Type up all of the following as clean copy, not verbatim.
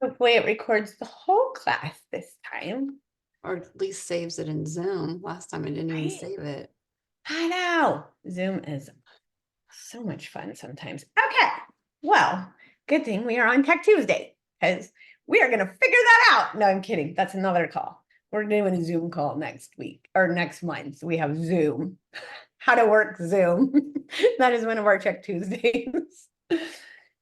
Hopefully it records the whole class this time, Or at least saves it in Zoom. Last time I didn't even right? save it. I know. Zoom is so much fun sometimes. Okay. Well, good thing we are on Tech Tuesday because we are going to figure that out. No, I'm kidding. That's another call. We're doing a Zoom call next week or next month. We have Zoom. How to work Zoom. That is one of our Tech Tuesdays.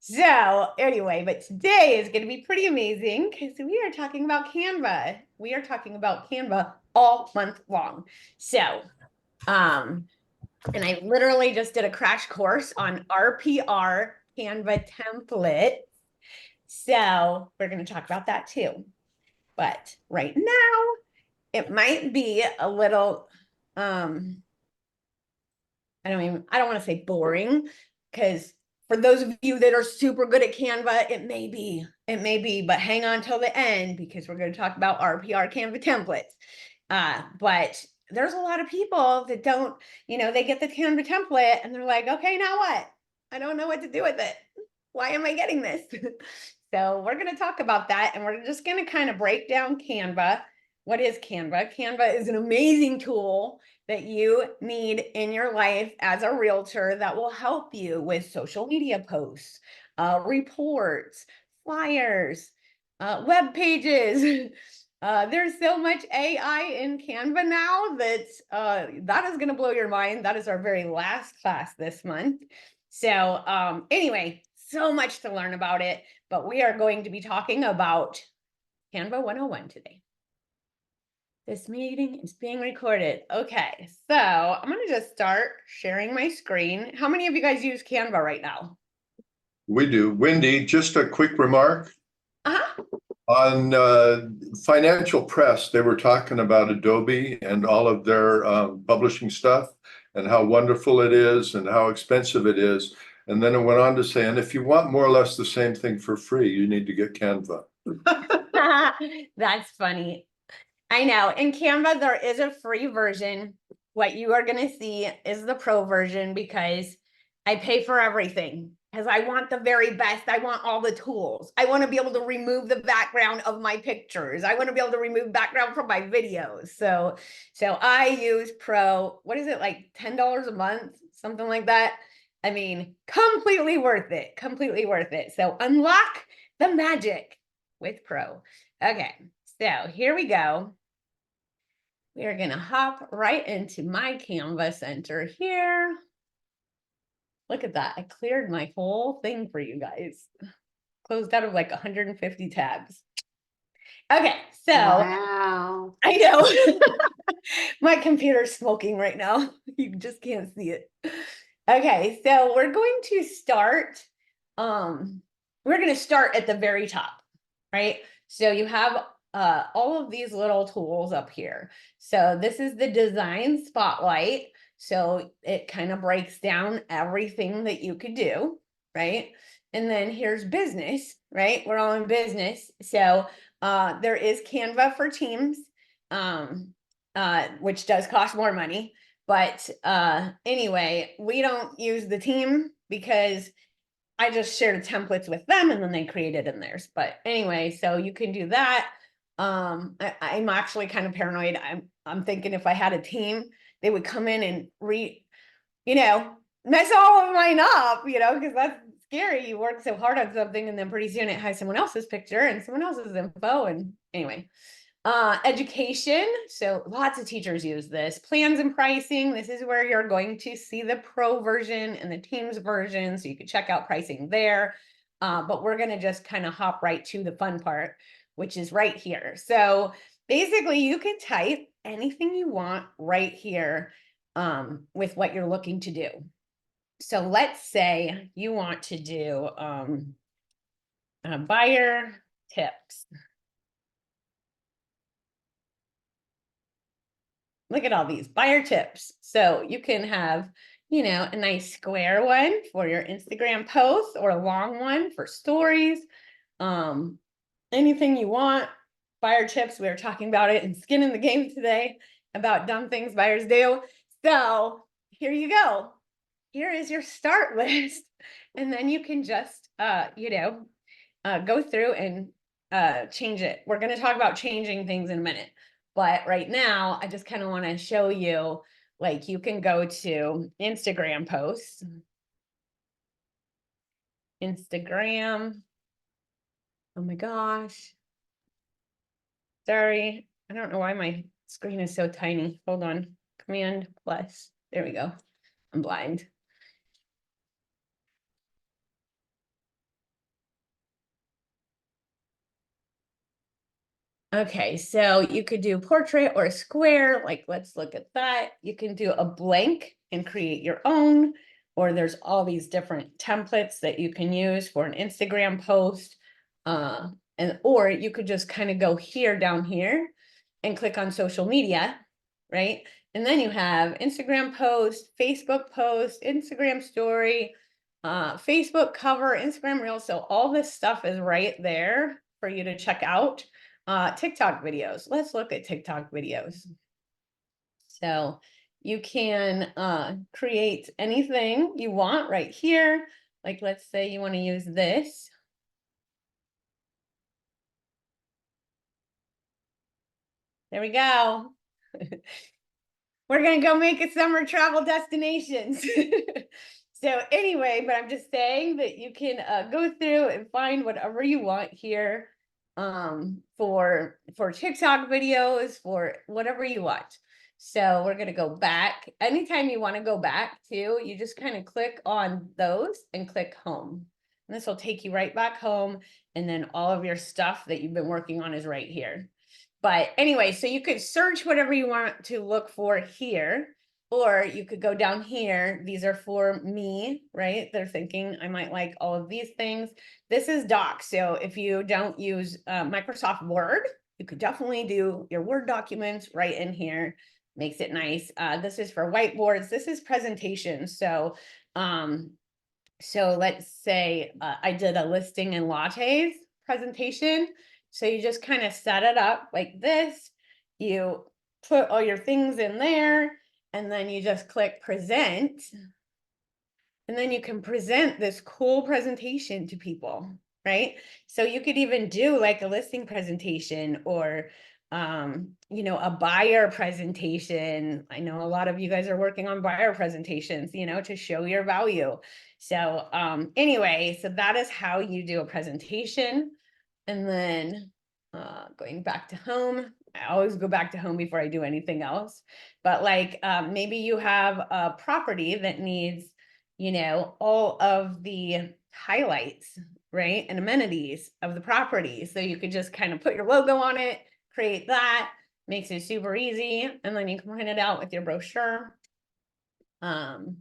So anyway, but today is going to be pretty amazing because we are talking about Canva. We are talking about Canva all month long. So, and I literally just did a crash course on RPR Canva templates. So we're going to talk about that too. But right now, it might be a little, I don't want to say boring because for those of you that are super good at Canva, it may be, but hang on till the end because we're going to talk about RPR Canva templates. But there's a lot of people that don't, they get the Canva template and they're like, okay, now what? I don't know what to do with it. Why am I getting this? So we're going to talk about that and we're just going to kind of break down Canva. What is Canva? Canva is an amazing tool that you need in your life as a realtor that will help you with social media posts, reports, flyers, web pages. There's so much AI in Canva now that that is going to blow your mind. That is our very last class this month. So anyway, so much to learn about it, but we are going to be talking about Canva 101 today. This meeting is being recorded. Okay, so I'm going to just start sharing my screen. How many of you guys use Canva right now? We do. Wendy, just a quick remark. Uh-huh. On financial press, they were talking about Adobe and all of their publishing stuff and how wonderful it is and how expensive it is. And then it went on to say, and if you want more or less the same thing for free, you need to get Canva. That's funny. I know. In Canva, there is a free version. What you are going to see is the pro version because I pay for everything because I want the very best. I want all the tools. I want to be able to remove the background of my pictures. I want to be able to remove background from my videos. So I use pro. What is it, like $10 a month? Something like that. I mean, completely worth it. Completely worth it. So unlock the magic with pro. Okay. So here we go. We are going to hop right into my Canva center here. Look at that. I cleared my whole thing for you guys. Closed out of like 150 tabs. Okay, so Wow. I know my computer's smoking right now. You just can't see it. Okay, so we're going to start. We're going to start at the very top, right? So you have all of these little tools up here. So this is the design spotlight. So it kind of breaks down everything that you could do, right? And then here's business, right? We're all in business. So there is Canva for Teams, which does cost more money. But anyway, we don't use the team because I just shared templates with them and then they created in theirs. But anyway, so you can do that. I'm actually kind of paranoid. I'm thinking if I had a team, they would come in and mess all of mine up, because that's scary. You work so hard on something and then pretty soon it has someone else's picture and someone else's info. And anyway, education. So lots of teachers use this. Plans and pricing. This is where you're going to see the pro version and the Teams version. So you can check out pricing there. But we're going to just kind of hop right to the fun part, which is right here. So basically you can type anything you want right here with what you're looking to do. So let's say you want to do buyer tips. Look at all these buyer tips. So you can have, a nice square one for your Instagram posts or a long one for stories. Anything you want. Buyer tips. We were talking about it in Skin in the Game today about dumb things buyers do. So here you go. Here is your start list. And then you can just, go through and change it. We're going to talk about changing things in a minute. But right now, I just kind of want to show you, like, you can go to Instagram posts. Instagram. Oh my gosh. Sorry. I don't know why my screen is so tiny. Hold on. Command plus. There we go. I'm blind. Okay, so you could do portrait or square, like let's look at that. You can do a blank and create your own, or there's all these different templates that you can use for an Instagram post. Or you could just kind of go here down here and click on social media, right? And then you have Instagram post, Facebook post, Instagram story, Facebook cover, Instagram reel. So all this stuff is right there for you to check out. TikTok videos. Let's look at TikTok videos. So you can create anything you want right here. Like, let's say you want to use this. There we go. We're going to go make a summer travel destinations. So anyway, but I'm just saying that you can go through and find whatever you want here for TikTok videos, for whatever you want. So we're going to go back. Anytime you want to go back to, you just kind of click on those and click home. And this will take you right back home. And then all of your stuff that you've been working on is right here. But anyway, so you could search whatever you want to look for here, or you could go down here. These are for me, right? They're thinking I might like all of these things. This is Docs. So if you don't use Microsoft Word, you could definitely do your Word documents right in here. Makes it nice. This is for whiteboards. This is presentations. So let's say I did a listing and lattes presentation. So you just kind of set it up like this. You put all your things in there, and then you just click present. And then you can present this cool presentation to people, right? So you could even do like a listing presentation, or a buyer presentation. I know a lot of you guys are working on buyer presentations, to show your value. So anyway, so that is how you do a presentation. And then going back to home, I always go back to home before I do anything else. But like maybe you have a property that needs, all of the highlights, right? And amenities of the property. So you could just kind of put your logo on it, create that, makes it super easy. And then you can print it out with your brochure. I'm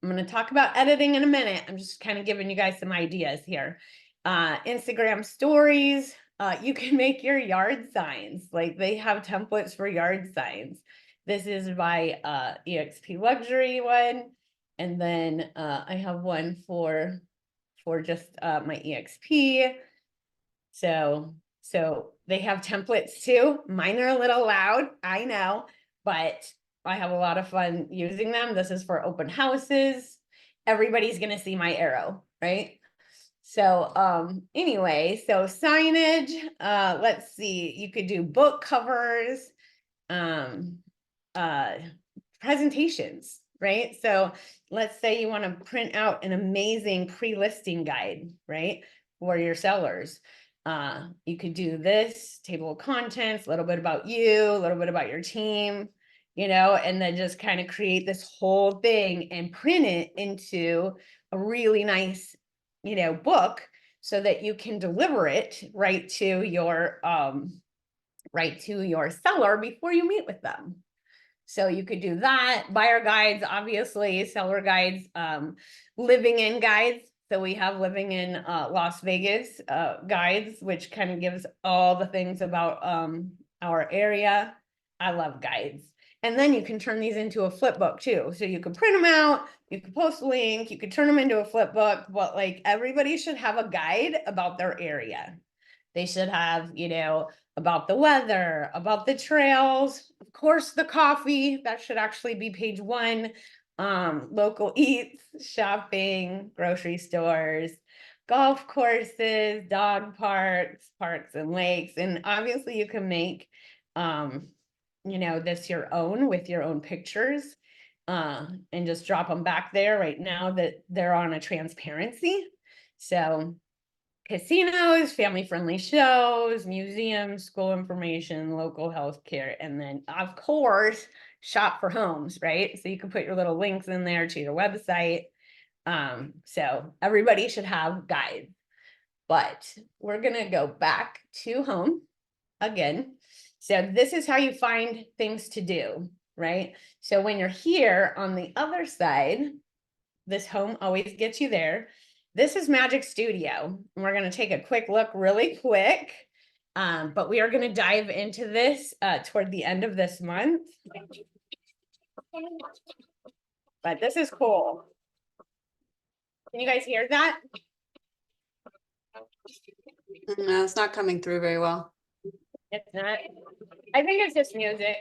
going to talk about editing in a minute. I'm just kind of giving you guys some ideas here. Instagram stories, you can make your yard signs. Like, they have templates for yard signs. This is by EXP Luxury one. And then I have one for just my EXP. So they have templates too. Mine are a little loud, I know, but I have a lot of fun using them. This is for open houses. Everybody's going to see my arrow, right? So anyway, so signage, let's see, you could do book covers, presentations, right? So let's say you want to print out an amazing pre-listing guide, right, for your sellers. You could do this table of contents, a little bit about you, a little bit about your team, and then just kind of create this whole thing and print it into a really nice, book, so that you can deliver it right to your seller before you meet with them. So you could do that. Buyer guides, obviously, seller guides, living in guides. So we have living in Las Vegas guides, which kind of gives all the things about our area. I love guides. And then you can turn these into a flip book too. So you can print them out, you can post a link, you could turn them into a flip book, but like, everybody should have a guide about their area. They should have, about the weather, about the trails, of course, the coffee. That should actually be page 1. Local eats, shopping, grocery stores, golf courses, dog parks, parks and lakes, and obviously you can make, this your own with your own pictures, and just drop them back there right now that they're on a transparency. So casinos, family-friendly shows, museums, school information, local healthcare, and then of course, shop for homes, right? So you can put your little links in there to your website. So everybody should have guides, but we're gonna go back to home again. So this is how you find things to do, right? So when you're here on the other side, this home always gets you there. This is Magic Studio. We're going to take a quick look really quick. But we are going to dive into this toward the end of this month. But this is cool. Can you guys hear that? No, it's not coming through very well. It's not. I think it's just music.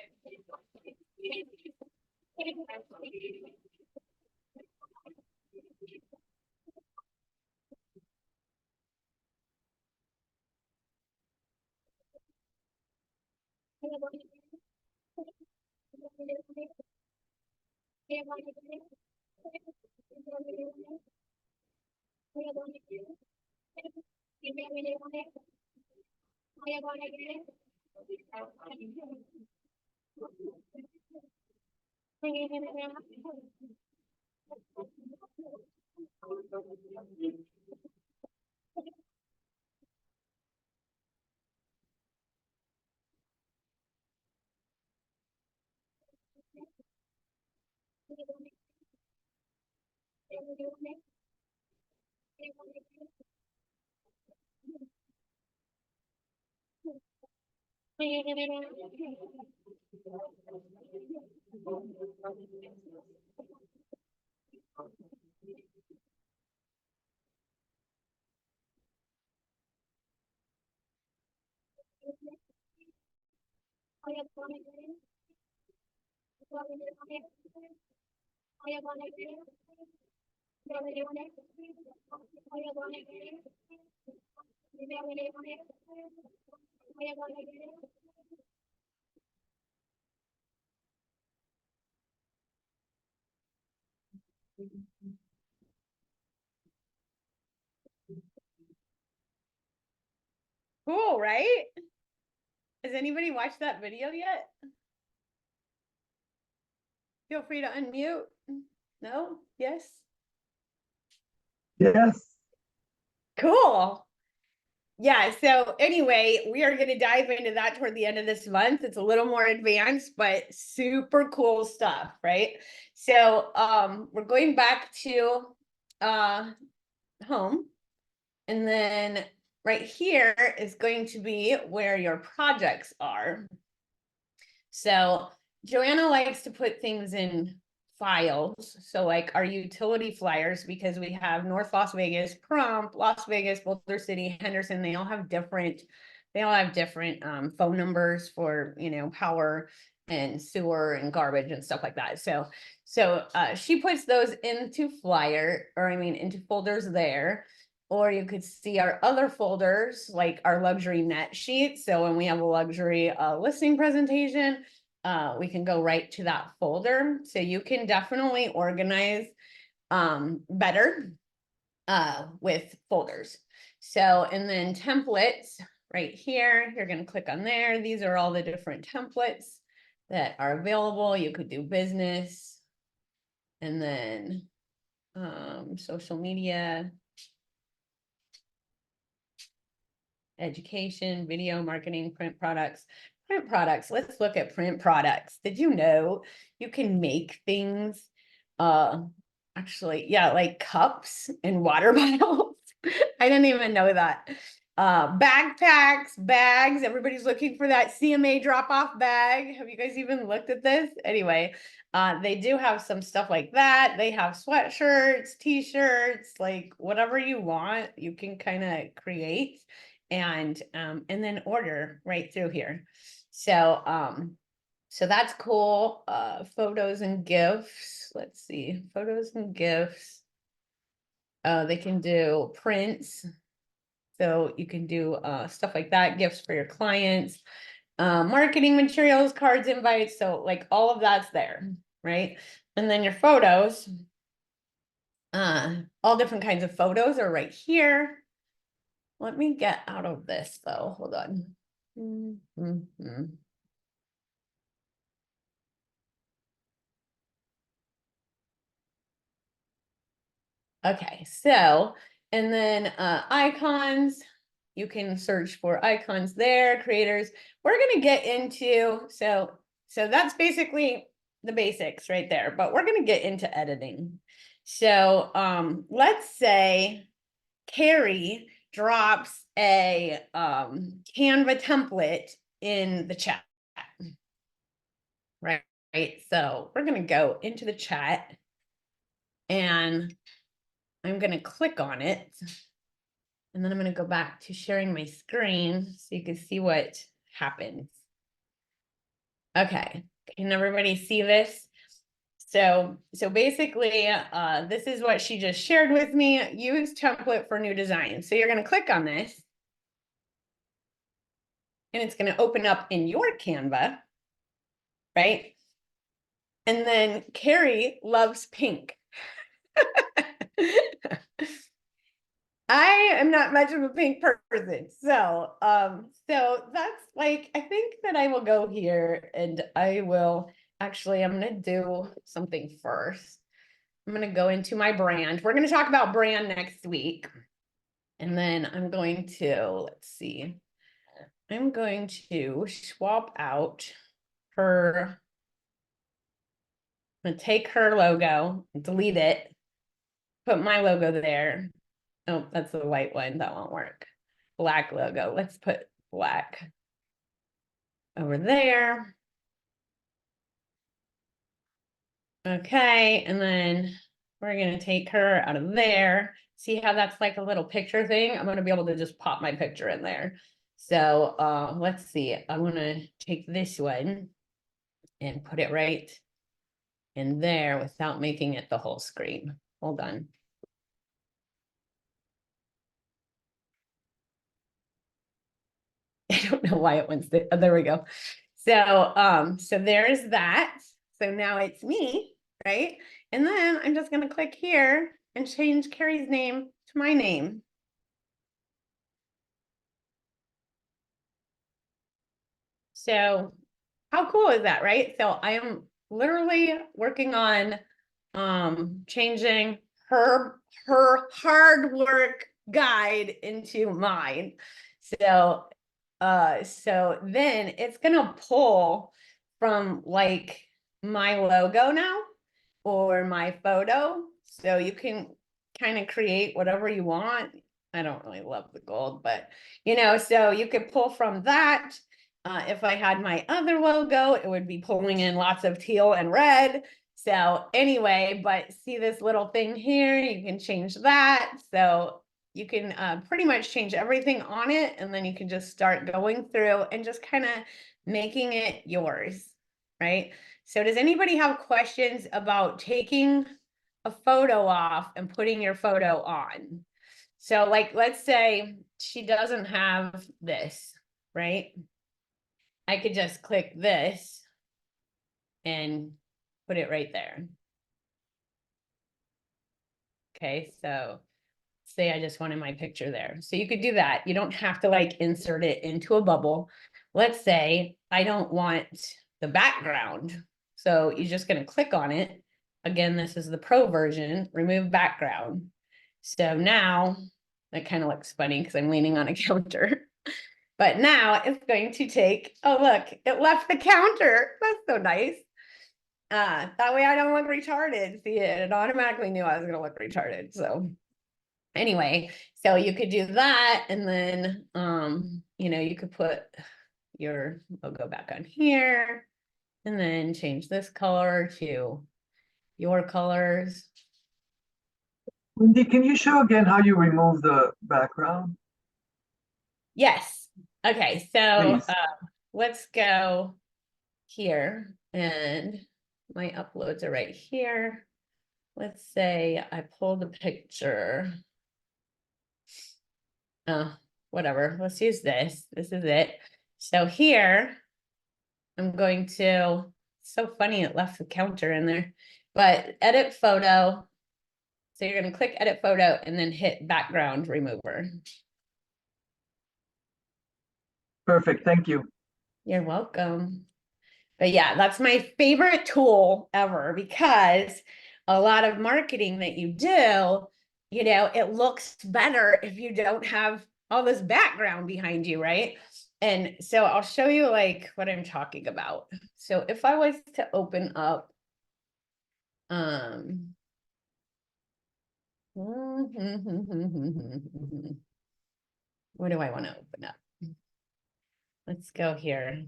Cool, right? Has anybody watched that video yet? Feel free to unmute. No? Yes? Yes. Cool. Yeah, so anyway, we are going to dive into that toward the end of this month. It's a little more advanced, but super cool stuff, right? So we're going back to home. And then right here is going to be where your projects are. So Joanna likes to put things in files. So like our utility flyers, because we have North Las Vegas, Crump, Las Vegas, Boulder City, Henderson, they all have different phone numbers for, power and sewer and garbage and stuff like that. So she puts those into into folders there. Or you could see our other folders, like our luxury net sheet. So when we have a luxury listing presentation, we can go right to that folder. So you can definitely organize better with folders. So, and then templates right here, you're going to click on there. These are all the different templates that are available. You could do business and then social media, education, video marketing, print products. Print products. Let's look at print products. Did you know you can make things actually, yeah, like cups and water bottles? I didn't even know that. Backpacks, bags, everybody's looking for that CMA drop-off bag. Have you guys even looked at this? Anyway, they do have some stuff like that. They have sweatshirts, t-shirts, like whatever you want, you can kind of create and then order right through here. So that's cool. Photos and gifts. Let's see, photos and gifts. They can do prints. So you can do stuff like that, gifts for your clients, marketing materials, cards, invites. So like all of that's there, right? And then your photos, all different kinds of photos are right here. Let me get out of this though. Hold on. Okay, so, and then icons, you can search for icons there, creators. We're gonna get into, so that's basically the basics right there, but we're gonna get into editing. So let's say Carrie drops a Canva template in the chat, right? So we're gonna go into the chat and I'm going to click on it, and then I'm going to go back to sharing my screen so you can see what happens. Okay, can everybody see this? So basically, this is what she just shared with me. Use template for new design. So you're going to click on this, and it's going to open up in your Canva, right? And then Carrie loves pink. I am not much of a pink person. So that's like, I think that I will go here and I will actually, I'm going to do something first. I'm going to go into my brand. We're going to talk about brand next week. And then I'm going to, let's see, I'm going to swap out her, I'm going to take her logo, delete it, put my logo there. Oh, that's the white one. That won't work. Black logo. Let's put black over there. Okay, and then we're going to take her out of there. See how that's like a little picture thing? I'm going to be able to just pop my picture in there. So let's see. I'm going to take this one and put it right in there without making it the whole screen. Hold on. I don't know why it wants to, oh, there we go. So there's that. So now it's me, right? And then I'm just gonna click here and change Carrie's name to my name. So how cool is that, right? So I am literally working on changing her hard work guide into mine. So then it's gonna pull from like my logo now or my photo. So you can kind of create whatever you want. I don't really love the gold, but so you could pull from that. If I had my other logo, it would be pulling in lots of teal and red. So anyway, but see this little thing here, you can change that. So you can pretty much change everything on it, and then you can just start going through and just kind of making it yours, right? So does anybody have questions about taking a photo off and putting your photo on? So like, let's say she doesn't have this, right? I could just click this and put it right there. Okay, so say I just wanted my picture there. So you could do that. You don't have to like insert it into a bubble. Let's say I don't want the background. So you're just going to click on it. Again, this is the pro version, remove background. So now that kind of looks funny because I'm leaning on a counter. But now it's going to take, oh, look, it left the counter. That's so nice. That way I don't look retarded. See, it automatically knew I was going to look retarded. So anyway, so you could do that, and then you could put your logo back on here, and then change this color to your colors. Wendy, can you show again how you remove the background? Yes. Okay, so Please. let's go here, and my uploads are right here. let's say I pulled a picture. Whatever, let's use this. This is it. So here, I'm going to, so funny it left the counter in there, but edit photo. So you're going to click edit photo and then hit background remover. Perfect, thank you. You're welcome. But yeah, that's my favorite tool ever, because a lot of marketing that you do, you know, it looks better if you don't have all this background behind you, right? And so I'll show you like what I'm talking about. So if I was to open up, what do I want to open up? Let's go here.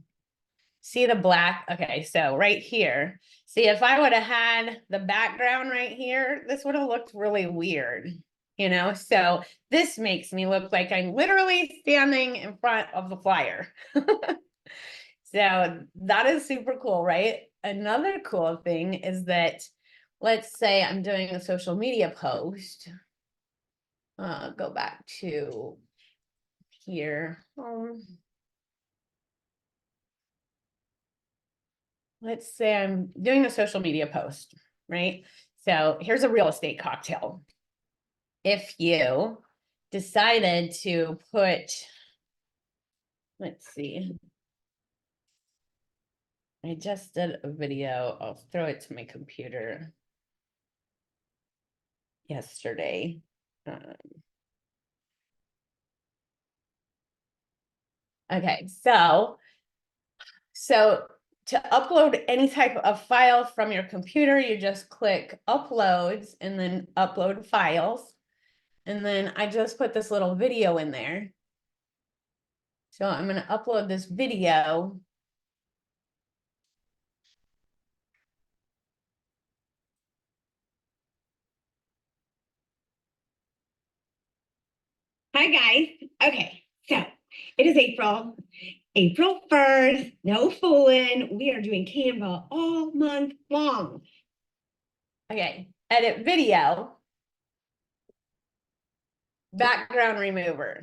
See the black? Okay, so right here. See, if I would have had the background right here, this would have looked really weird, you know? So this makes me look like I'm literally standing in front of the flyer. So that is super cool, right? Another cool thing is that, let's say I'm doing a social media post. Go back to here. Let's say I'm doing a social media post, right? So here's a real estate cocktail. If you decided to put, let's see, I just did a video. I'll throw it to my computer yesterday. Okay, so to upload any type of file from your computer, you just click uploads and then upload files. And then I just put this little video in there. So I'm going to upload this video. Hi guys. Okay, so it is April 1st, no fooling. We are doing Canva all month long. Okay, edit video, background remover.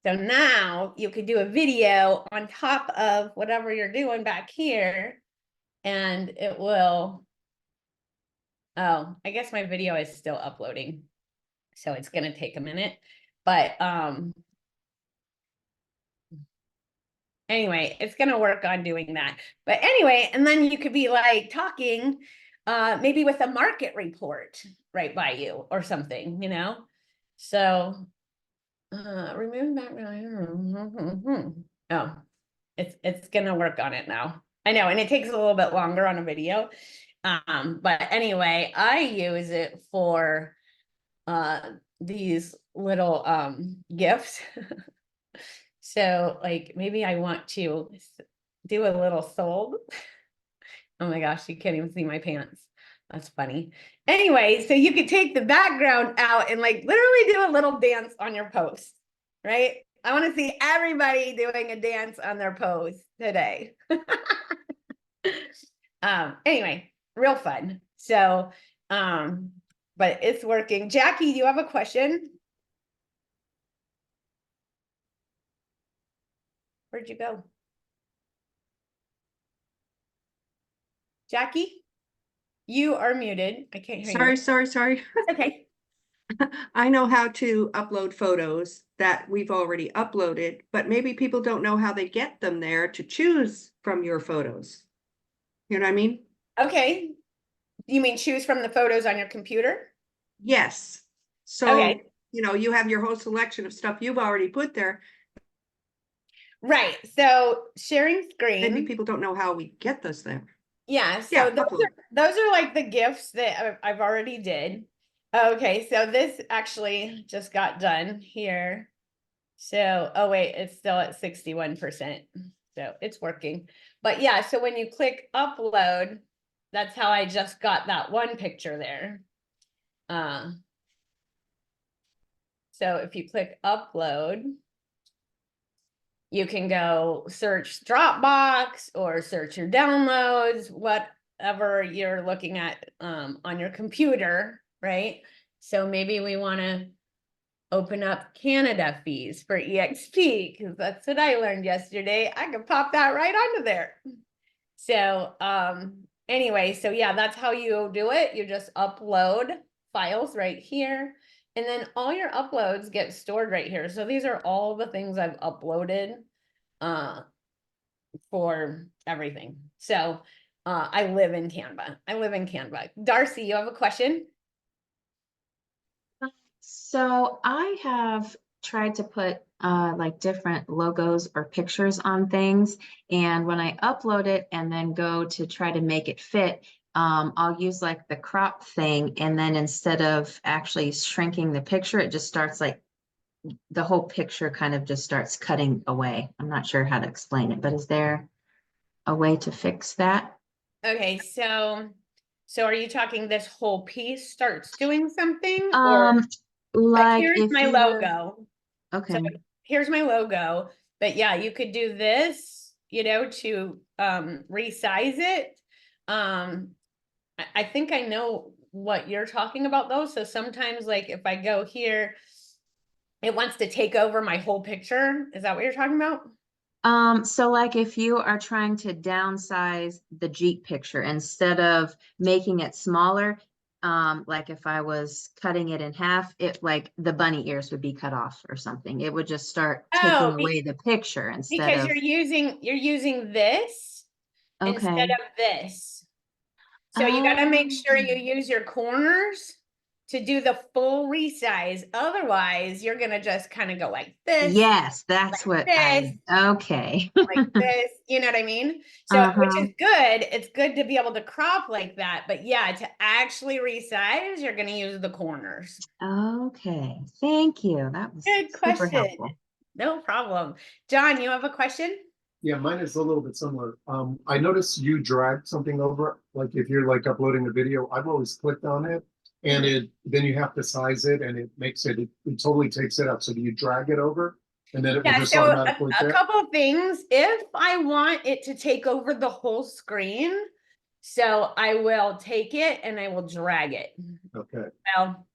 So now you could do a video on top of whatever you're doing back here, and it will, oh, I guess my video is still uploading, so it's gonna take a minute, but anyway, it's gonna work on doing that. But anyway, and then you could be like talking, maybe with a market report right by you or something, you know? So remove background. Oh, it's gonna work on it now. I know, and it takes a little bit longer on a video. But anyway, I use it for these little GIFs. So like maybe I want to do a little sold. Oh my gosh, you can't even see my pants. That's funny. Anyway, so you could take the background out and like literally do a little dance on your post, right? I want to see everybody doing a dance on their post today. Anyway, real fun. So, but it's working. Jackie, do you have a question? Where'd you go? Jackie, you are muted. I can't hear you. Sorry. Okay. I know how to upload photos that we've already uploaded, but maybe people don't know how they get them there to choose from your photos. You know what I mean? Okay. You mean choose from the photos on your computer? Yes. So, Okay. you know, you have your whole selection of stuff you've already put there. Right. So sharing screen. Maybe people don't know how we get those there. Yeah. So Yeah, those are like the GIFs that I've already did. Okay. So this actually just got done here. So, oh wait, it's still at 61%. So it's working. But yeah, so when you click upload, that's how I just got that one picture there. So if you click upload, you can go search Dropbox or search your downloads, whatever you're looking at on your computer, right? So maybe we want to open up Canada fees for EXP, because that's what I learned yesterday. I can pop that right onto there. So anyway, so yeah, that's how you do it. You just upload files right here, and then all your uploads get stored right here. So these are all the things I've uploaded for everything. So I live in Canva. I live in Canva. Darcy, you have a question? So I have tried to put like different logos or pictures on things, and when I upload it and then go to try to make it fit, I'll use like the crop thing, and then instead of actually shrinking the picture, it just starts like the whole picture kind of just starts cutting away. I'm not sure how to explain it, but is there a way to fix that? Okay, so are you talking this whole piece starts doing something, or like Like here's if my you were, logo. So okay. here's my logo, but yeah, you could do this, you know, to resize it. I think I know what you're talking about though. So sometimes like if I go here, it wants to take over my whole picture. Is that what you're talking about? So like if you are trying to downsize the Jeep picture instead of making it smaller, like if I was cutting it in half, it like the bunny ears would be cut off or something. It would just start taking Oh, away the picture instead because of, you're using this instead okay. of this. So you got to make sure you Um, use your corners to do the full resize. Otherwise, you're going to just kind of go like yes, that's like what this, okay. like this. You know what I mean? So, which Uh-huh. is good. It's good to be able to crop like that. But yeah, to actually resize, you're going to use the corners. Okay. Thank you. That was Good super question. helpful. No problem. John, you have a question? Yeah, mine is a little bit similar. I noticed you drag something over, like if you're like uploading a video, I've always clicked on it and then you have to size it and it makes it totally takes it up. So do you drag it over and then it will Yeah, just so automatically a fit? couple of things. If I want it to take over the whole screen, so I will take it and I will drag it. Okay. Well,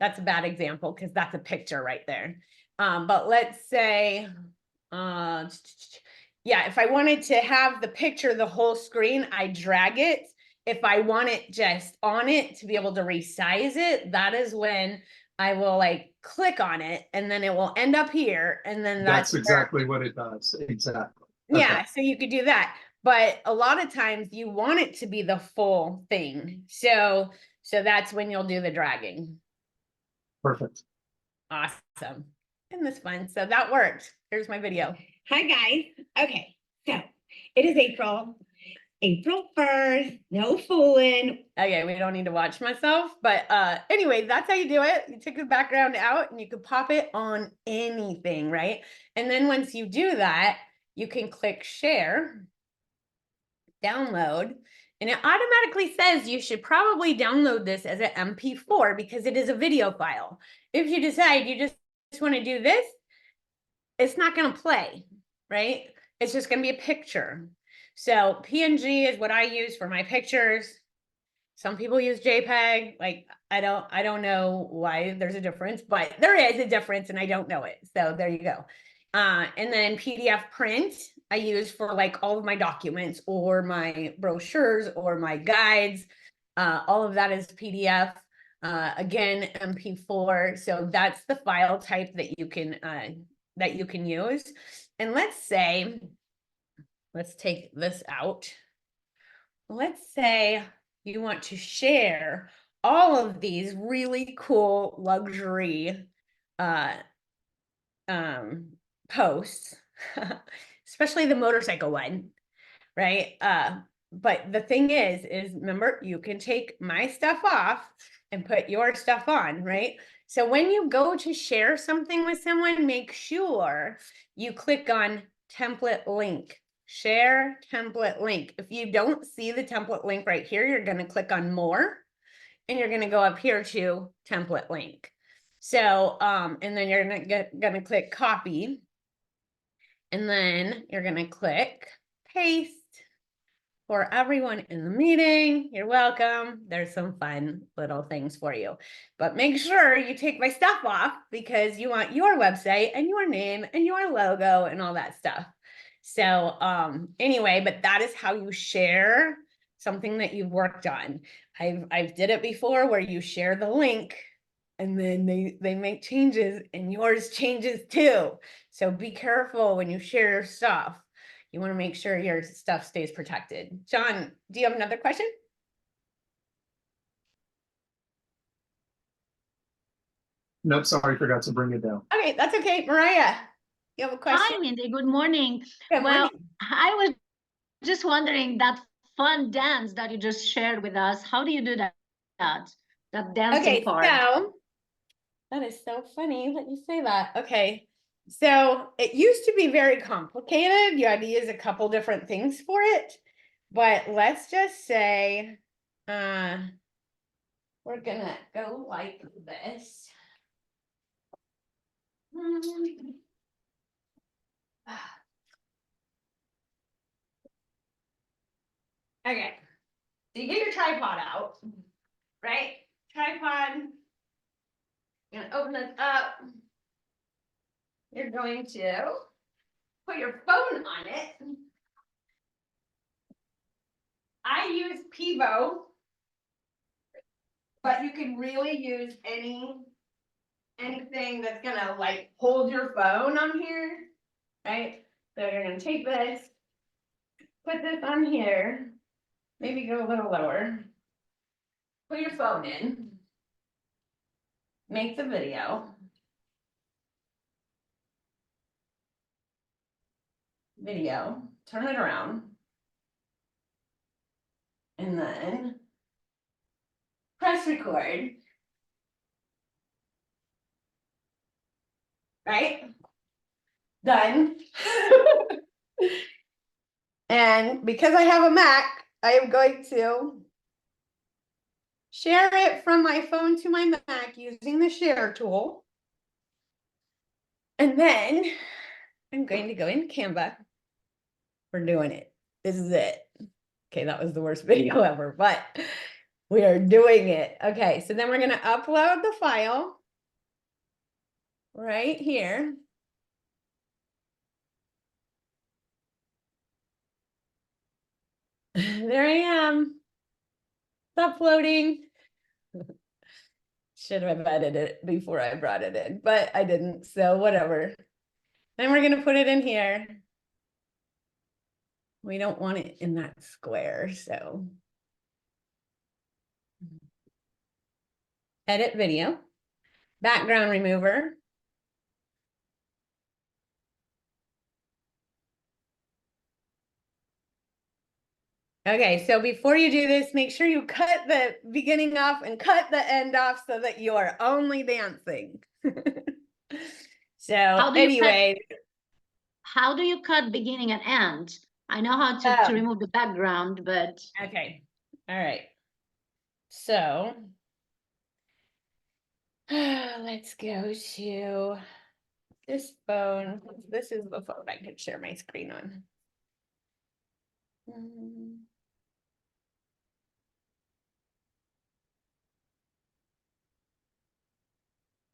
that's a bad example because that's a picture right there. But let's say, yeah, if I wanted to have the picture, the whole screen, I drag it. If I want it just on it to be able to resize it, that is when I will like click on it and then it will end up here. And then That's where- exactly what it does. Exactly. yeah, Okay. so you could do that. But a lot of times you want it to be the full thing. So that's when you'll do the dragging. Perfect. Awesome. Isn't this fun? So that worked. Here's my video. Hi guys. Okay, so it is April 1st. No fooling. Okay, we don't need to watch myself, but anyway, that's how you do it. You take the background out and you can pop it on anything, right? And then once you do that, you can click share, download, and it automatically says you should probably download this as an MP4 because it is a video file. If you decide you just want to do this, it's not going to play, right? It's just going to be a picture. So PNG is what I use for my pictures. Some people use JPEG. Like I don't know why there's a difference, but there is a difference and I don't know it. So there you go. And then PDF print I use for like all of my documents or my brochures or my guides. All of that is PDF. Again, MP4. So that's the file type that you can use. And let's take this out. Let's say you want to share all of these really cool luxury posts, especially the motorcycle one, right? But the thing is remember, you can take my stuff off and put your stuff on, right? So when you go to share something with someone, make sure you click on template link. Share template link. If you don't see the template link right here, you're going to click on more and you're going to go up here to template link. So, and then you're going to click copy and then you're going to click paste, for everyone in the meeting. You're welcome. There's some fun little things for you. But make sure you take my stuff off because you want your website and your name and your logo and all that stuff. So anyway, but that is how you share something that you've worked on. I've did it before where you share the link and then they make changes and yours changes too. So be careful when you share your stuff. You want to make sure your stuff stays protected. John, do you have another question? Nope, sorry, forgot to bring it down. Okay, that's okay. Mariah, you have a question? Hi, Mindy. Good morning. Good Well, morning. I was just wondering that fun dance that you just shared with us. How do you do that? That dancing Okay, part. so that is so funny that you say that. Okay, so it used to be very complicated. You had to use a couple different things for it, but let's just say we're gonna go like this. Okay, so you get your tripod out, right? Tripod. You're gonna open this up. You're going to put your phone on it. I use Pivo, but you can really use anything that's gonna like hold your phone on here, right? So you're gonna take this, put this on here, maybe go a little lower. Put your phone in, make the video. Video, turn it around. And then press record. Right? Done. And because I have a Mac, I am going to share it from my phone to my Mac using the share tool. And then I'm going to go in Canva. We're doing it. This is it. Okay, that was the worst video ever, but we are doing it. Okay, so then we're going to upload the file right here. There I am. It's uploading. Should have edited it before I brought it in, but I didn't, so whatever. Then we're gonna put it in here. We don't want it in that square, so. Edit video, background remover. Okay, so before you do this, make sure you cut the beginning off and cut the end off so that you are only dancing. So anyway. How do you cut beginning and end? I know how to remove the background, but. Okay, all right. So let's go to this phone. This is the phone I can share my screen on.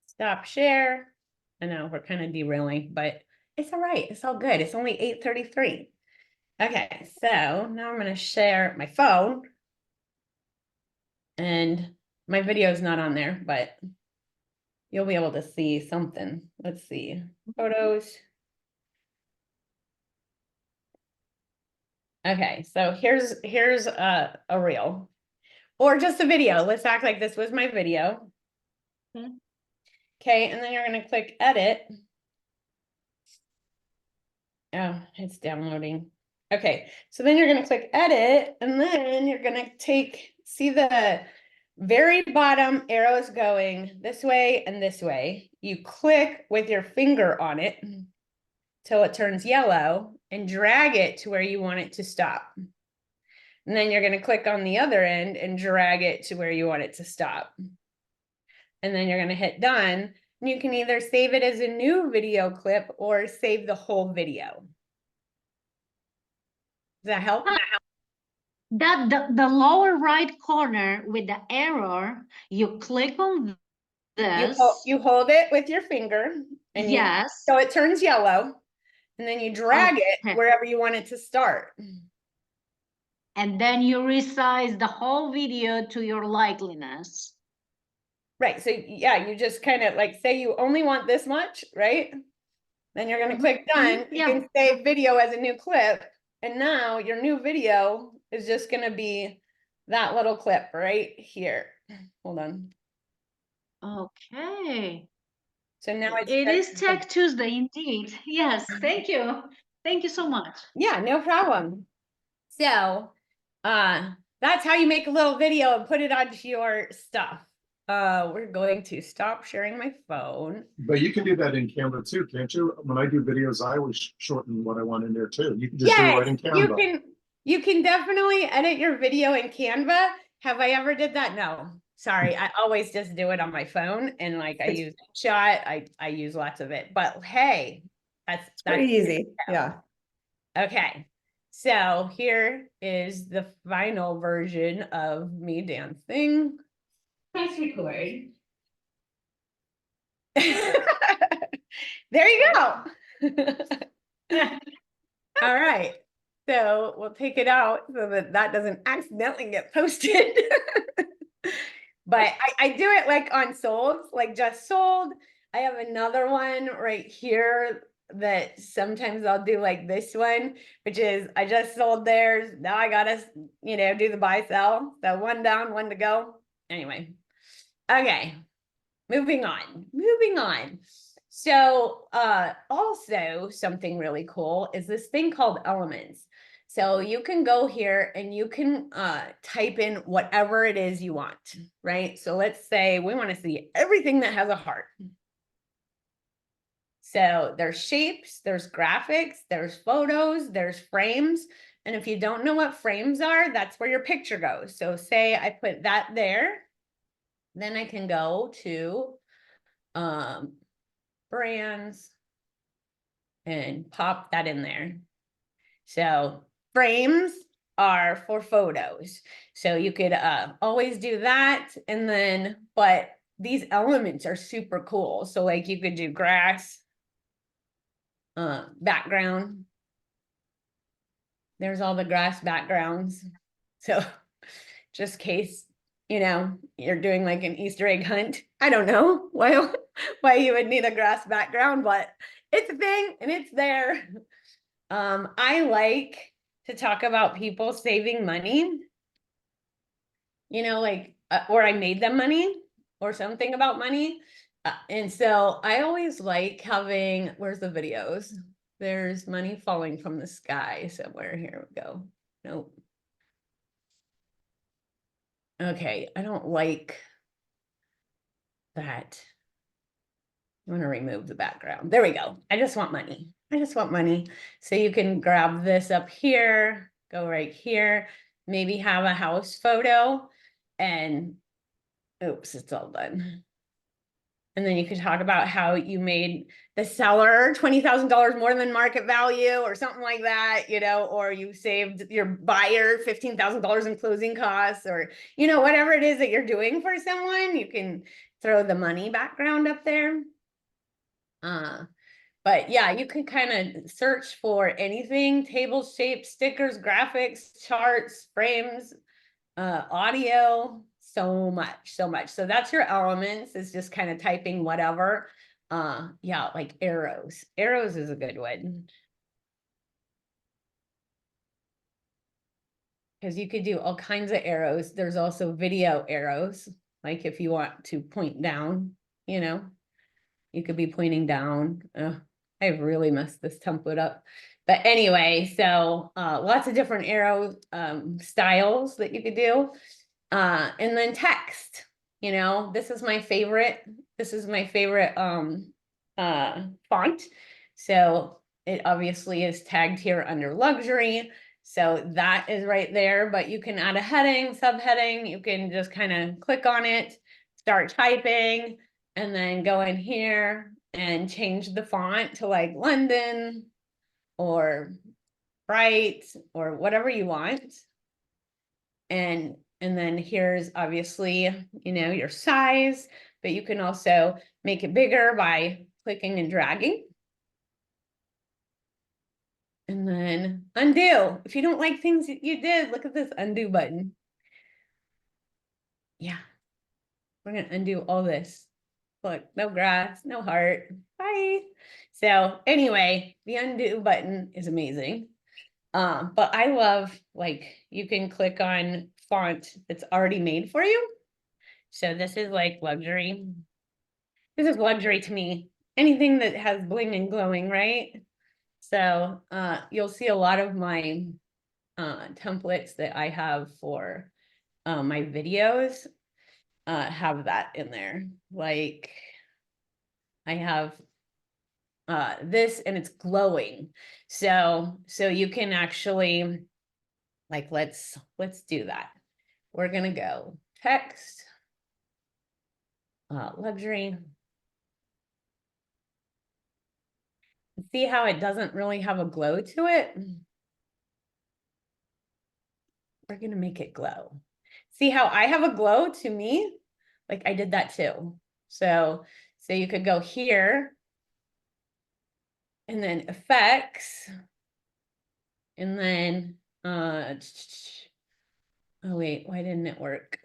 Stop share. I know we're kind of derailing, but it's all right. It's all good. It's only 8:33. Okay, so now I'm going to share my phone. And my video is not on there, but you'll be able to see something. Let's see. Photos. Okay, so here's a reel or just a video. Let's act like this was my video. Okay, and then you're going to click edit. Oh, it's downloading. Okay, so then you're going to click edit, and then you're going to see the very bottom arrows going this way and this way. You click with your finger on it till it turns yellow and drag it to where you want it to stop. And then you're going to click on the other end and drag it to where you want it to stop. And then you're going to hit done. And you can either save it as a new video clip or save the whole video. Does that help? That the lower right corner with the arrow, you click on this. You hold it with your finger and you, Yes. so it turns yellow, and then you drag it Okay. wherever you want it to start. And then you resize the whole video to your likeliness. Right, so yeah, you just kind of like say you only want this much, right? Then you're gonna click done, you Yeah. can save video as a new clip, and now your new video is just gonna be that little clip right here. Hold on. Okay. So now it's It is just- Tech Tuesday indeed. Yes, thank you. Thank you so much. Yeah, no problem. So, that's how you make a little video and put it onto your stuff. We're going to stop sharing my phone. But you can do that in Canva too, can't you? When I do videos, I always shorten what I want in there too. You can just do it right in Canva. You can definitely edit your video in Canva. Have I ever did that? No. Sorry, I always just do it on my phone, and like I use Shot, I use lots of it. But hey, that's Pretty easy. Yeah. Okay. So here is the final version of me dancing. Press record. There you go. All right. So we'll take it out so that that doesn't accidentally get posted. But I do it like on sold, like just sold. I have another one right here that sometimes I'll do like this one, which is I just sold theirs. Now I gotta, do the buy sell. So one down, one to go. Anyway. Okay. Moving on. So also something really cool is this thing called elements. So you can go here and you can type in whatever it is you want, right? So let's say we want to see everything that has a heart. So there's shapes, there's graphics, there's photos, there's frames. And if you don't know what frames are, that's where your picture goes. So say I put that there, then I can go to brands and pop that in there. So frames are for photos. So you could always do that. And then, but these elements are super cool. So like you could do grass, background. There's all the grass backgrounds. So just case, you're doing like an Easter egg hunt. I don't know why you would need a grass background, but it's a thing and it's there. I like to talk about people saving money, or I made them money or something about money. And so I always like having, where's the videos? There's money falling from the sky somewhere. Here we go. Nope. Okay, I don't like that. I'm going to remove the background. There we go. I just want money. So you can grab this up here, go right here, maybe have a house photo, and oops, it's all done. And then you could talk about how you made the seller $20,000 more than market value or something like that, or you saved your buyer $15,000 in closing costs, or, whatever it is that you're doing for someone, you can throw the money background up there. But yeah, you can kind of search for anything, tables, shapes, stickers, graphics, charts, frames, audio, so much. So that's your elements, is just kind of typing whatever. Yeah, like arrows. Arrows is a good one. Because you could do all kinds of arrows. There's also video arrows, like if you want to point down, you could be pointing down. I've really messed this template up. But anyway, so lots of different arrow styles that you could do. And then text, this is my favorite. Font. So it obviously is tagged here under luxury. So that is right there, but you can add a heading, subheading. You can just kind of click on it, start typing, and then go in here and change the font to like London or Bright or whatever you want. and then here's obviously, you know, your size, but you can also make it bigger by clicking and dragging. And then undo. If you don't like things that you did, look at this undo button. Yeah. We're gonna undo all this. Look, no grass, no heart. Bye. So anyway, the undo button is amazing. But I love, like, you can click on font that's already made for you. So this is like luxury. This is luxury to me. Anything that has bling and glowing, right? So you'll see a lot of my templates that I have for my videos have that in there. Like I have this and it's glowing. So you can actually, like, let's do that. We're gonna go text, luxury. See how it doesn't really have a glow to it? We're gonna make it glow. See how I have a glow to me? Like I did that too. So you could go here and then effects and then oh wait, why didn't it work?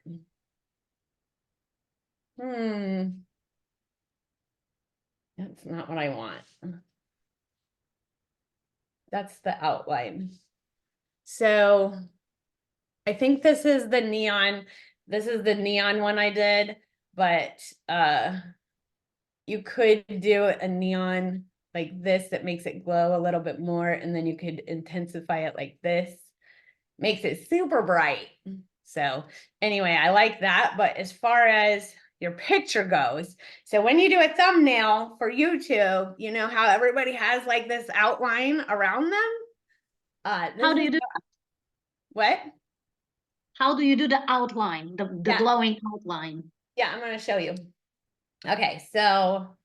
That's not what I want. That's the outline. So I think this is the neon one I did, but you could do a neon like this that makes it glow a little bit more, and then you could intensify it like this. Makes it super bright. So anyway, I like that. But as far as your picture goes, so when you do a thumbnail for YouTube, you know how everybody has like this outline around them? How do you do that? What? How do you do the outline, the Yeah. glowing outline? Yeah, I'm going to show you. Okay, so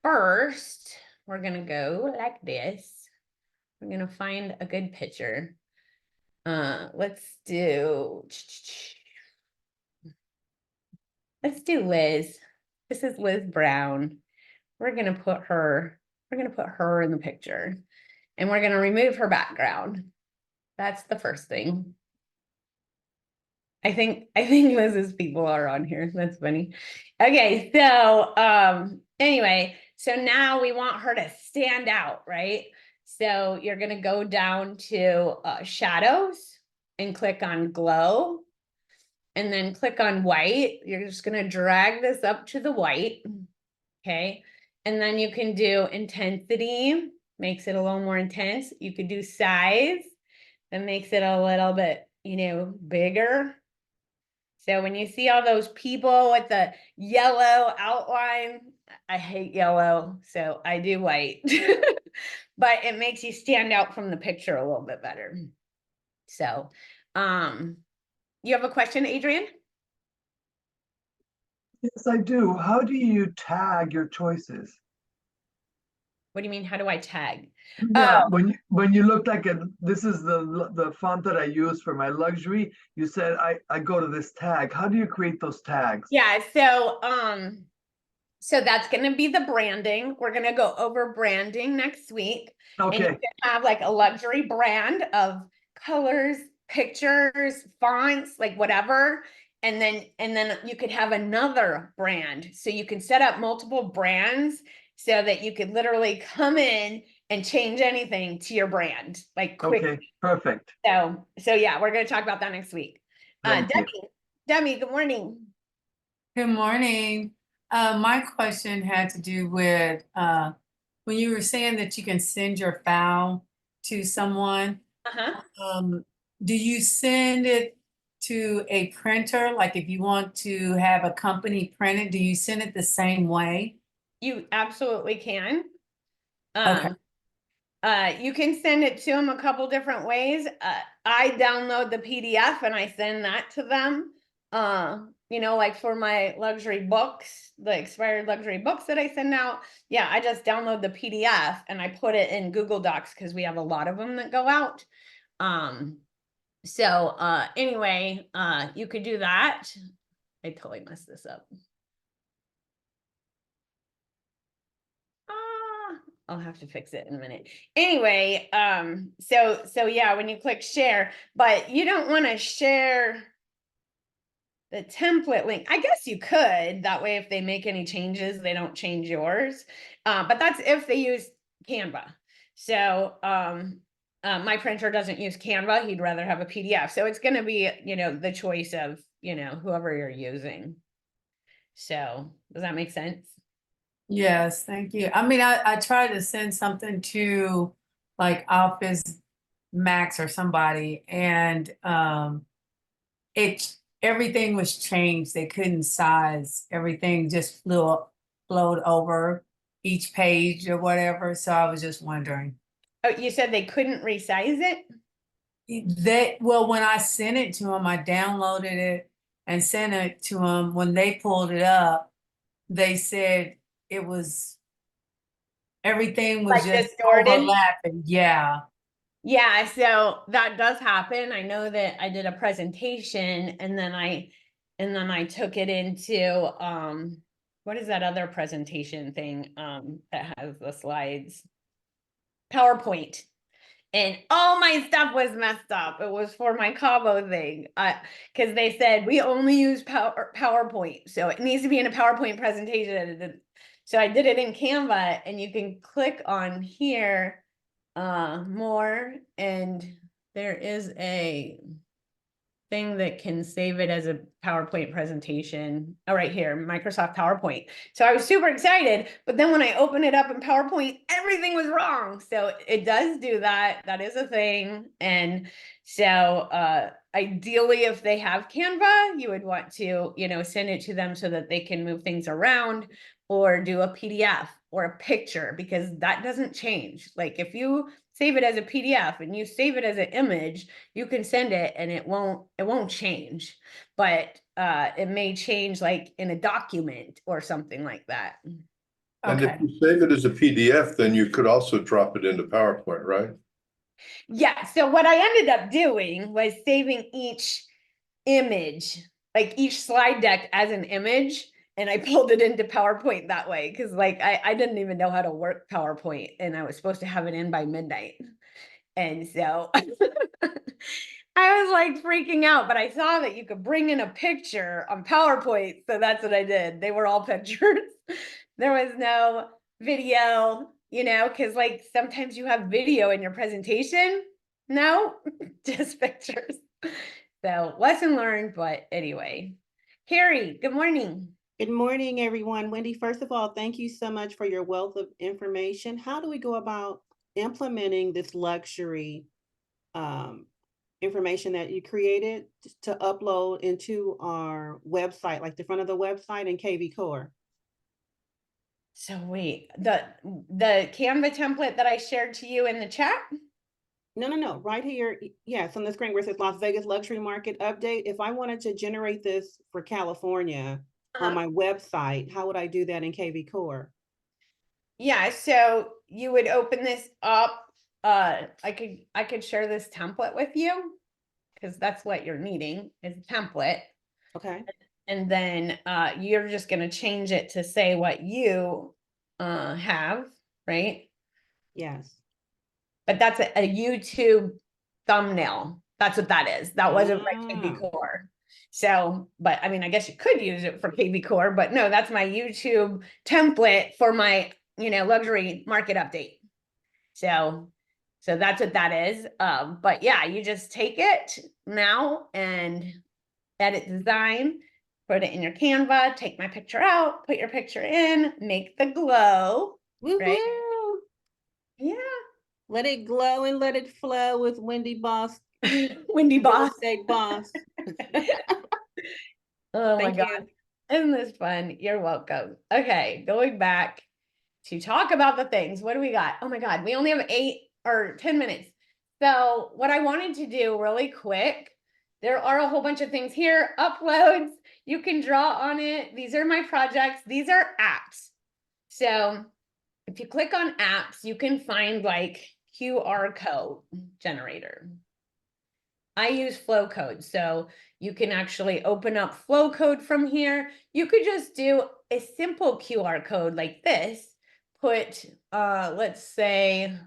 first we're going to go like this. We're going to find a good picture. Let's do Liz. This is Liz Brown. We're going to put her in the picture, and we're going to remove her background. That's the first thing. I think Liz's people are on here. That's funny. Okay, so anyway, so now we want her to stand out, right? So you're gonna go down to shadows and click on glow, and then click on white. You're just gonna drag this up to the white, okay? And then you can do intensity, makes it a little more intense. You could do size, that makes it a little bit, you know, bigger. So when you see all those people with the yellow outline, I hate yellow, so I do white. But it makes you stand out from the picture a little bit better. So, you have a question, Adrian? Yes, I do. How do you tag your choices? What do you mean? How do I tag? Yeah, Oh, when you look like this is the font that I use for my luxury, you said I go to this tag. How do you create those tags? yeah. So that's going to be the branding. We're going to go over branding next week. And you Okay, can have like a luxury brand of colors, pictures, fonts, like whatever. And then you could have another brand. So you can set up multiple brands so that you could literally come in and change anything to your brand, like quick. okay, perfect. So yeah, we're going to talk about that next week. Thank you. Debbie, good morning. Good morning. My question had to do with when you were saying that you can send your file to someone, Uh-huh. do you send it to a printer? Like if you want to have a company print it, do you send it the same way? You absolutely can. Okay. You can send it to them a couple different ways. I download the PDF and I send that to them. You know, like for my luxury books, the expired luxury books that I send out. Yeah, I just download the PDF and I put it in Google Docs because we have a lot of them that go out. So anyway, you could do that. I totally messed this up. I'll have to fix it in a minute. Anyway, so yeah, when you click share, but you don't want to share the template link. I guess you could, that way if they make any changes, they don't change yours. But that's if they use Canva. So my printer doesn't use Canva, he'd rather have a PDF. So it's gonna be, you know, the choice of, you know, whoever you're using. So does that make sense? Yes, thank you. I mean, I tried to send something to like Office Max or somebody, and everything was changed. They couldn't size everything, just flowed over each page or whatever. So I was just wondering. Oh, you said they couldn't resize it? Well, when I sent it to them, I downloaded it and sent it to them. When they pulled it up, they said it was everything was Like just distorted? overlapping. Yeah. Yeah, so that does happen. I know that I did a presentation and then I took it into what is that other presentation thing that has the slides? PowerPoint. And all my stuff was messed up. It was for my Cabo thing. Because they said we only use PowerPoint. So it needs to be in a PowerPoint presentation. So I did it in Canva, and you can click on here more, and there is a thing that can save it as a PowerPoint presentation. Oh, right here, Microsoft PowerPoint. So I was super excited, but then when I opened it up in PowerPoint, everything was wrong. So it does do that. That is a thing. And so ideally, if they have Canva, you would want to, you know, send it to them so that they can move things around or do a PDF or a picture, because that doesn't change. Like if you save it as a PDF and you save it as an image, you can send it and it won't change, but it may change like in a document or something like that. And if Okay. you save it as a PDF, then you could also drop it into PowerPoint, right? Yeah, so what I ended up doing was saving each image, like each slide deck as an image, and I pulled it into PowerPoint that way, because like I didn't even know how to work PowerPoint, and I was supposed to have it in by midnight. And so I was like freaking out, but I saw that you could bring in a picture on PowerPoint. So that's what I did. They were all pictures. There was no video, you know, because like sometimes you have video in your presentation. No, just pictures. So lesson learned, but anyway. Carrie, good morning. Good morning, everyone. Wendy, first of all, thank you so much for your wealth of information. How do we go about implementing this luxury information that you created to upload into our website, like the front of the website in KV Core? So wait, the Canva template that I shared to you in the chat? No, right here. Yes, on the screen where it says Las Vegas Luxury Market Update. If I wanted to generate this for California on my website, how would I do that in KV Core? Yeah, so you would open this up. I could share this template with you, because that's what you're needing is a template. Okay. And then you're just gonna change it to say what you have, right? Yes. But that's a YouTube thumbnail. That's what that is. That wasn't my KV Ah. Core. So, but I mean, I guess you could use it for KV Core, but no, that's my YouTube template for my, you know, luxury market update. So that's what that is. But yeah, you just take it now and edit design, put it in your Canva, take my picture out, put your picture in, make the glow, right? Woohoo! Yeah. Let it glow and let it flow with Wendy Boss, Wendy Real Boss. Estate Boss. Oh my Thank God. you. Isn't this fun? You're welcome. Okay, going back to talk about the things. What do we got? Oh my God, we only have 8 or 10 minutes. So what I wanted to do really quick, there are a whole bunch of things here. Uploads, you can draw on it. These are my projects. These are apps. So if you click on apps, you can find like QR code generator. I use flow code, so you can actually open up flow code from here. You could just do a simple QR code like this. Put, let's say,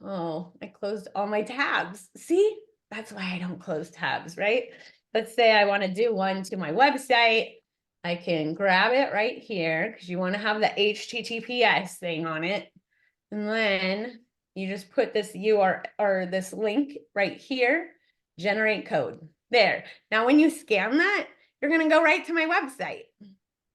oh, I closed all my tabs. See, that's why I don't close tabs, right? Let's say I want to do one to my website. I can grab it right here because you want to have the HTTPS thing on it. And then you just put this URL or this link right here, generate code. There. Now, when you scan that, you're going to go right to my website.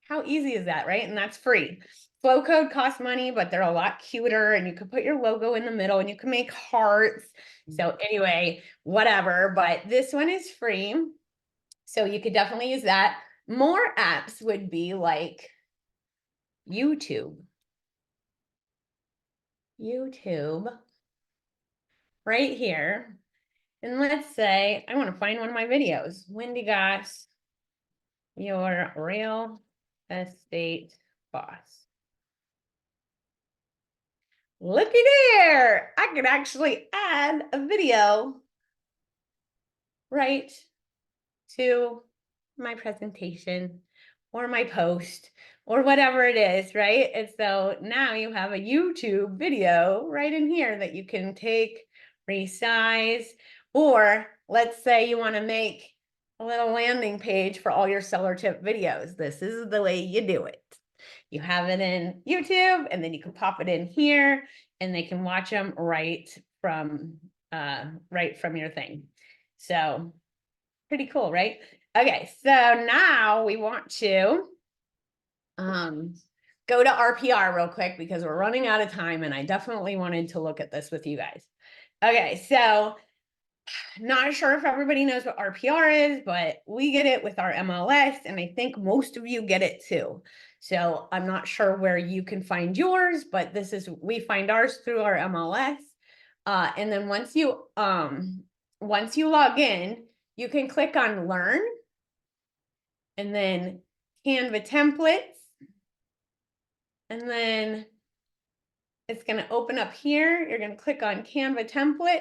How easy is that, right? And that's free. Flow code costs money, but they're a lot cuter, and you can put your logo in the middle and you can make hearts. So anyway, whatever, but this one is free. So you could definitely use that. More apps would be like YouTube. YouTube right here. And let's say I want to find one of my videos. Wendy Goss, your real estate boss. Looky there. I could actually add a video right to my presentation or my post or whatever it is, right? And so now you have a YouTube video right in here that you can take, resize, or let's say you want to make a little landing page for all your seller tip videos. This is the way you do it. You have it in YouTube, and then you can pop it in here, and they can watch them right from your thing. So pretty cool, right? Okay, so now we want to go to RPR real quick because we're running out of time, and I definitely wanted to look at this with you guys. Okay, so not sure if everybody knows what RPR is, but we get it with our MLS, and I think most of you get it too. So I'm not sure where you can find yours, but we find ours through our MLS. And then once you log in, you can click on Learn, and then Canva templates, and then it's going to open up here. You're going to click on Canva templates,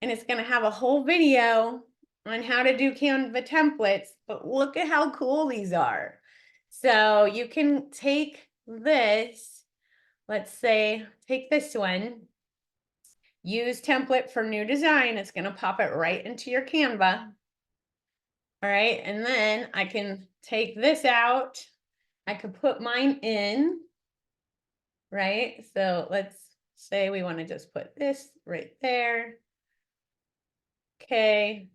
and it's going to have a whole video on how to do Canva templates, but look at how cool these are. So you can take this, let's say, take this one, use template for new design. It's going to pop it right into your Canva. All right, and then I can take this out. I could put mine in, right? So let's say we want to just put this right there. Okay,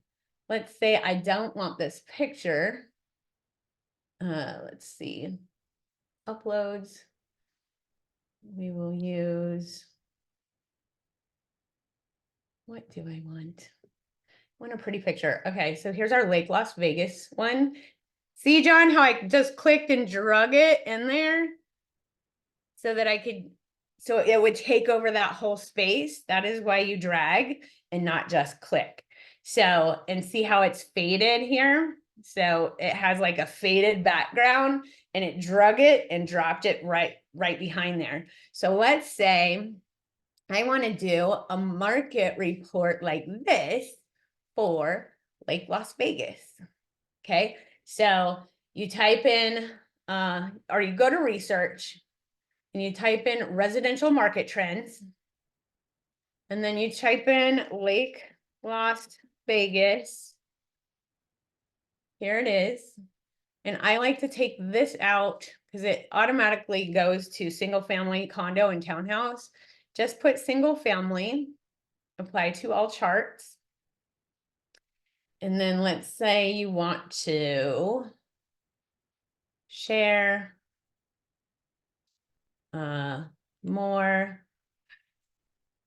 let's say I don't want this picture. Let's see, uploads. We will use, what do I want? I want a pretty picture. Okay, so here's our Lake Las Vegas one. See, John, how I just clicked and drug it in there so that so it would take over that whole space. That is why you drag and not just click. So, and see how it's faded here? So it has like a faded background, and it drug it and dropped it right behind there. So let's say I want to do a market report like this for Lake Las Vegas. Okay, so you type in, or you go to research, and you type in residential market trends, and then you type in Lake Las Vegas. Here it is. And I like to take this out because it automatically goes to single family, condo, and townhouse. Just put single family, apply to all charts. And then let's say you want to share more.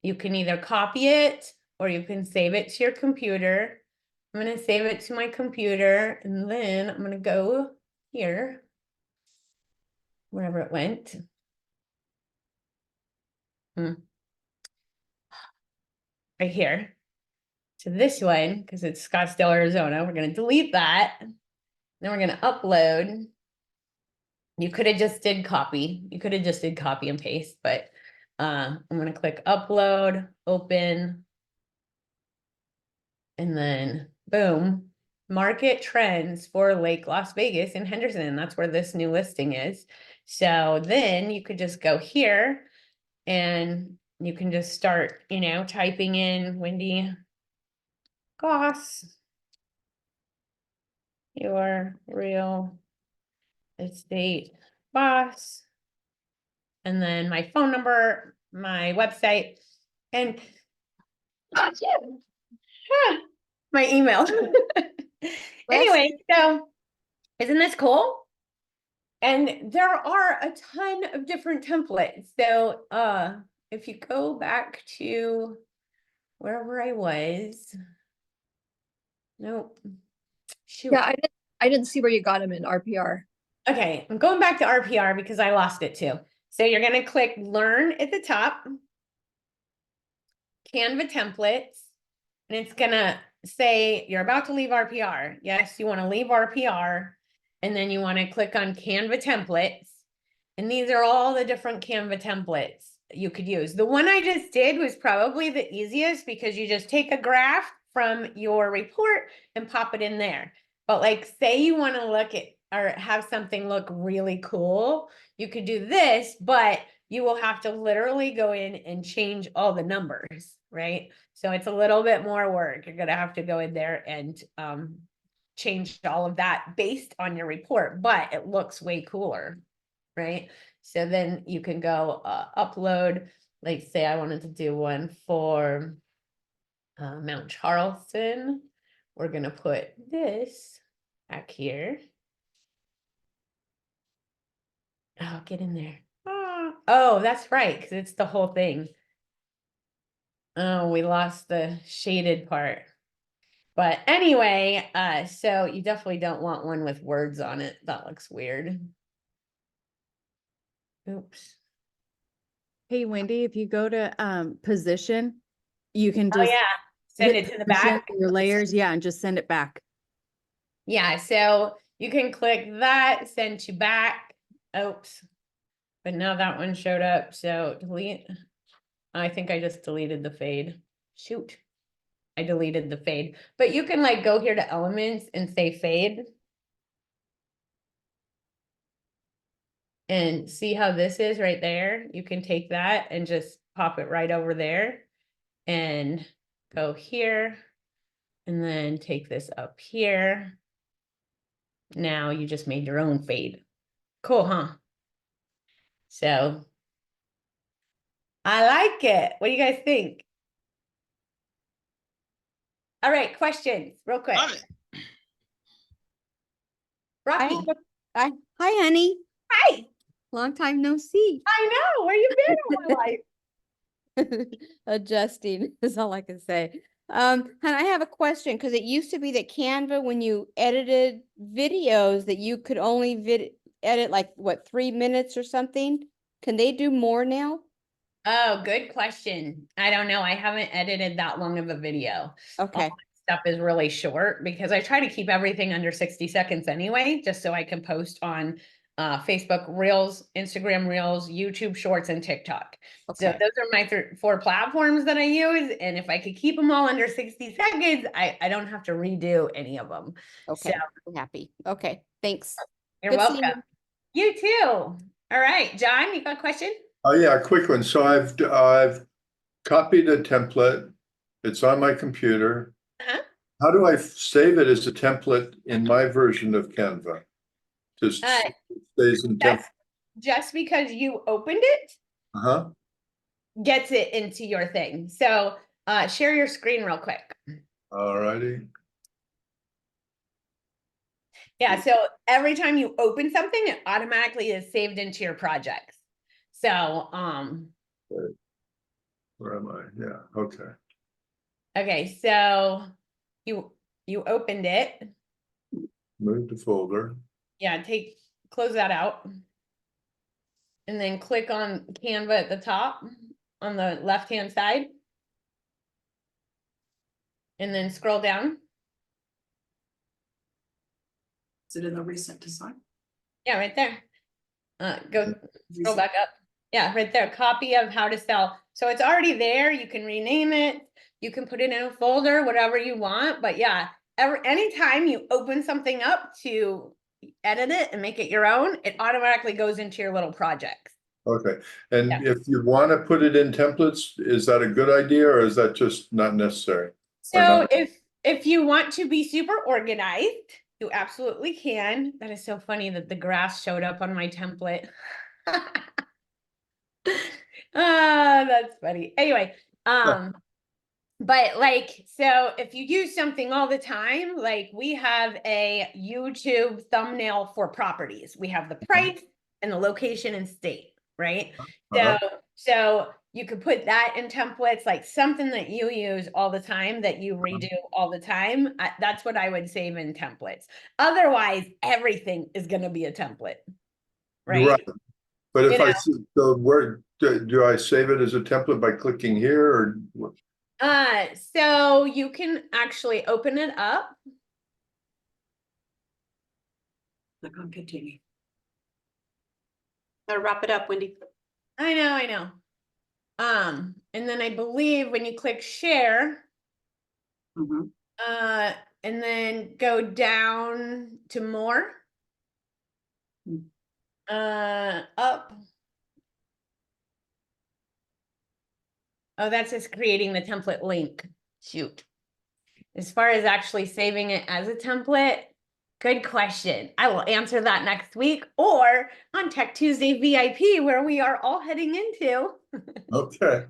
You can either copy it or you can save it to your computer. I'm going to save it to my computer, and then I'm going to go here, wherever it went. Right here to this one, because it's Scottsdale, Arizona. We're going to delete that. Then we're going to upload. You could have just did copy. You could have just did copy and paste, but I'm going to click upload, open. And then boom, market trends for Lake Las Vegas and Henderson. That's where this new listing is. So then you could just go here and you can just start, you know, typing in Wendy Goss, your real estate boss. And then my phone number, my website, and my email. Anyway, so isn't this cool? And there are a ton of different templates. So if you go back to wherever I was. Nope. Shoot. Yeah, I didn't see where you got them in RPR. Okay, I'm going back to RPR because I lost it too. So you're gonna click Learn at the top, Canva templates, and it's gonna say you're about to leave RPR. Yes, you want to leave RPR, and then you want to click on Canva templates. And these are all the different Canva templates you could use. The one I just did was probably the easiest because you just take a graph from your report and pop it in there. But like, say you want to look at or have something look really cool, you could do this, but you will have to literally go in and change all the numbers, right? So it's a little bit more work. You're gonna have to go in there and change all of that based on your report, but it looks way cooler, right? So then you can go upload, like say I wanted to do one for Mount Charleston. We're gonna put this back here. Oh, get in there. Oh, that's right, because it's the whole thing. Oh, we lost the shaded part. But anyway, so you definitely don't want one with words on it. That looks weird. Oops. Hey, Wendy, if you go to position, you can Oh just yeah, send hit it to the position back. in your layers, yeah, and just send it back. Yeah, so you can click that, send to back. Oops. But now that one showed up, so delete. I think I just deleted the fade. Shoot. I deleted the fade. But you can like go here to elements and say fade. And see how this is right there? You can take that and just pop it right over there and go here and then take this up here. Now you just made your own fade. Cool, huh? So I like it. What do you guys think? All right, questions, real quick. Rocky. Hi, honey. Hi. Long time no see. I know. Where you been all my life? Adjusting is all I can say. And I have a question because it used to be that Canva, when you edited videos, that you could only edit like what, 3 minutes or something. Can they do more now? Oh, good question. I don't know. I haven't edited that long of a video. Okay. All my stuff is really short because I try to keep everything under 60 seconds anyway, just so I can post on Facebook Reels, Instagram Reels, YouTube Shorts, and TikTok. So Okay. those are my 4 platforms that I use. And if I could keep them all under 60 seconds, I don't have to redo any of them. Okay. So I'm happy. Okay. Thanks. you're Good seeing welcome. You too. All right, John, you got a question? Oh yeah, a quick one. So I've copied a template. It's on my computer. Uh-huh. How do I save it as a template in my version of Canva? Just stays in template. Just because you opened it Uh-huh. gets it into your thing. So share your screen real quick. All righty. Yeah, so every time you open something, it automatically is saved into your projects. So Where am I? Yeah, okay. okay, so you opened it. Move to folder. Yeah, close that out. And then click on Canva at the top on the left-hand side. And then scroll down. Is it in the recent design? Yeah, right there. Go scroll back up. Yeah, right there. Copy of how to sell so it's already there. You can rename it. You can put it in a folder, whatever you want. But yeah, anytime you open something up to edit it and make it your own, it automatically goes into your little projects. Okay, and Yeah. if you want to put it in templates, is that a good idea or is that just not necessary? Or So not? if you want to be super organized, you absolutely can. That is so funny that the grass showed up on my template. Ah, that's funny. Anyway, but like, so if you use something all the time, like we have a YouTube thumbnail for properties. We have the price and the location and state, right? So you could put that in templates, like something that you use all the time, that you redo all the time. That's what I would save in templates. Otherwise, everything is going to be a template, You're right? right. But if You I know. see, so where do I save it as a template by clicking here or what? So you can actually open it up. Click on continue. Gotta wrap it up, Wendy. I know. And then I believe when you click share, Mhm. and then go down to more, up. Oh, that's just creating the template link. Shoot. As far as actually saving it as a template, good question. I will answer that next week or on Tech Tuesday VIP, where we are all heading into. Okay.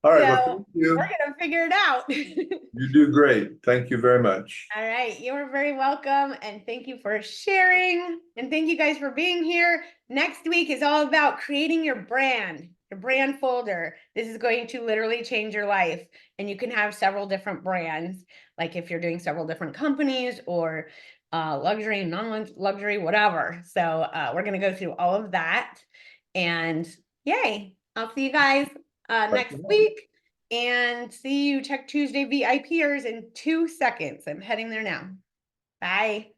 All right. Well, So thank you. we're gonna figure it out. You do great. Thank you very much. All right, you're very welcome, and thank you for sharing, and thank you guys for being here. Next week is all about creating your brand folder. This is going to literally change your life, and you can have several different brands, like if you're doing several different companies or luxury, non-luxury, whatever. So we're gonna go through all of that, and yay, I'll see you guys next week. And see you Tech Tuesday VIPers in 2 seconds. I'm heading there now. Bye.